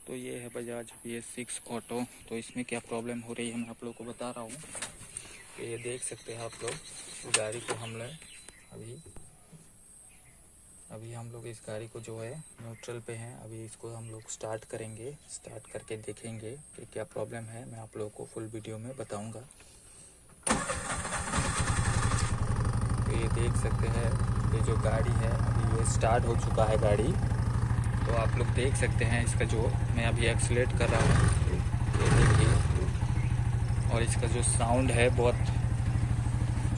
तो ये है बजाज BS6 ऑटो। तो इसमें क्या प्रॉब्लम हो रही है मैं आप लोगों को बता रहा हूँ। तो ये देख सकते हैं आप लोग, गाड़ी को हम लोग अभी हम लोग इस गाड़ी को जो है न्यूट्रल पे हैं। अभी इसको हम लोग स्टार्ट करेंगे, स्टार्ट करके देखेंगे कि क्या प्रॉब्लम है। मैं आप लोगों को फुल वीडियो में बताऊंगा। तो ये देख सकते हैं, ये जो गाड़ी है अभी ये स्टार्ट हो चुका है गाड़ी। तो आप लोग देख सकते हैं इसका जो मैं अभी एक्सीलेरेट कर रहा हूँ, ये देखिए। और इसका जो साउंड है, बहुत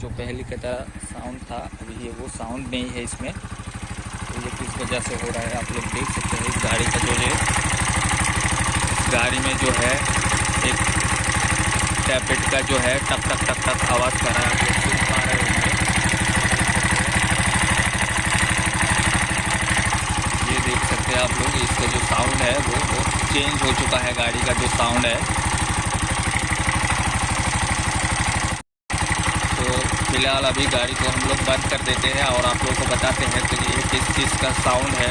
जो पहले की तरह साउंड था अभी ये वो साउंड नहीं है इसमें। तो ये किस वजह से हो रहा है आप लोग देख सकते हैं। इस गाड़ी का जो है, इस गाड़ी में जो है एक टैपेट का जो है टक टक टक टक आवाज़ कर रहा है, आप लोग सुन पा रहे होंगे। ये देख सकते हैं आप लोग, इसका जो साउंड है वो चेंज हो चुका है, गाड़ी का जो साउंड है। तो फिलहाल अभी गाड़ी को हम लोग बंद कर देते हैं और आप लोगों को बताते हैं कि ये किस चीज़ का साउंड है।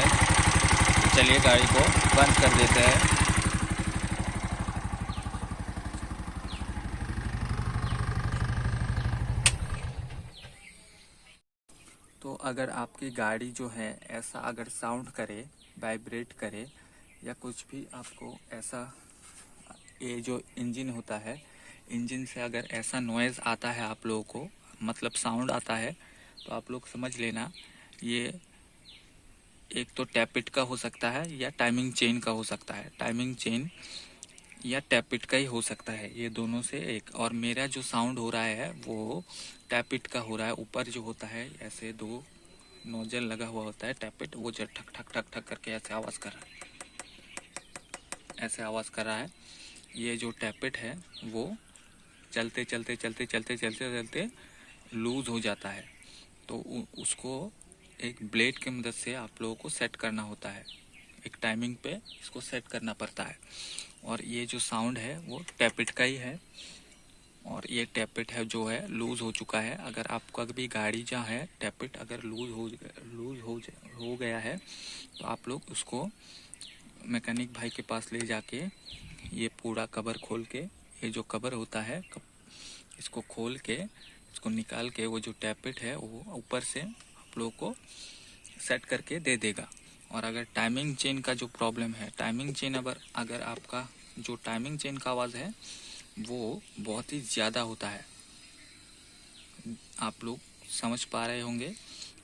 तो चलिए गाड़ी को बंद कर देते हैं। तो अगर आपकी गाड़ी जो है ऐसा अगर साउंड करे, वाइब्रेट करे या कुछ भी आपको ऐसा, ये जो इंजन होता है, इंजन से अगर ऐसा नॉइज़ आता है आप लोगों को, मतलब साउंड आता है, तो आप लोग समझ लेना ये एक तो टैपिट का हो सकता है या टाइमिंग चेन का हो सकता है। टाइमिंग चेन या टैपिट का ही हो सकता है, ये दोनों से एक। और मेरा जो साउंड हो रहा है वो टैपिट का हो रहा है। ऊपर जो होता है ऐसे दो नोजल लगा हुआ होता है टैपिट, वो जो ठक ठक ठक ठक करके ऐसे आवाज़ कर रहा है, ऐसे आवाज़ कर रहा है। ये जो टैपिट है वो चलते चलते चलते चलते चलते चलते लूज़ हो जाता है। तो उसको एक ब्लेड की मदद से आप लोगों को सेट करना होता है, एक टाइमिंग पे इसको सेट करना पड़ता है। और ये जो साउंड है वो टैपिट का ही है। और ये टैपिट है जो है लूज़ हो चुका है। अगर आपका भी गाड़ी जहाँ है टैपिट अगर लूज़ हो गया है तो आप लोग उसको मैकेनिक भाई के पास ले जाके ये पूरा कवर खोल के, ये जो कवर होता है इसको खोल के, इसको निकाल के वो जो टैपिट है वो ऊपर से आप लोगों को सेट करके दे देगा। और अगर टाइमिंग चेन का जो प्रॉब्लम है, टाइमिंग चेन अगर आपका जो टाइमिंग चेन का आवाज़ है वो बहुत ही ज़्यादा होता है, आप लोग समझ पा रहे होंगे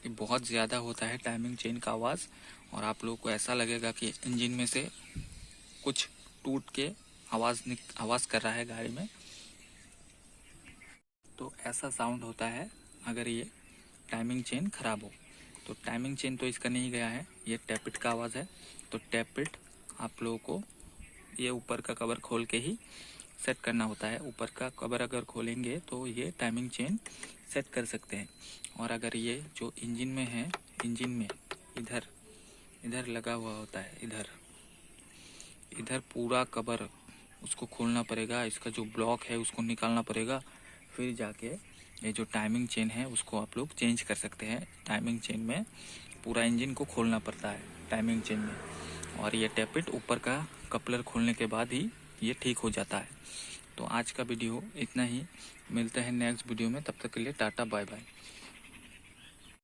कि बहुत ज़्यादा होता है टाइमिंग चेन का आवाज़। और आप लोगों को ऐसा लगेगा कि इंजन में से कुछ टूट के आवाज़ कर रहा है गाड़ी में। तो ऐसा साउंड होता है अगर ये टाइमिंग चेन ख़राब हो। तो टाइमिंग चेन तो इसका नहीं गया है, ये टैपिट का आवाज़ है। तो टैपिट आप लोगों को ये ऊपर का कवर खोल के ही सेट करना होता है। ऊपर का कवर अगर खोलेंगे तो ये टाइमिंग चेन सेट कर सकते हैं। और अगर ये जो इंजन में है, इंजन में इधर इधर लगा हुआ होता है, इधर पूरा कवर उसको खोलना पड़ेगा, इसका जो ब्लॉक है उसको निकालना पड़ेगा, फिर जाके ये जो टाइमिंग चेन है उसको आप लोग चेंज कर सकते हैं। टाइमिंग चेन में पूरा इंजन को खोलना पड़ता है टाइमिंग चेन में। और ये टैपिट ऊपर का कपलर खोलने के बाद ही ये ठीक हो जाता है। तो आज का वीडियो इतना ही, मिलते हैं नेक्स्ट वीडियो में, तब तक के लिए टाटा बाय बाय।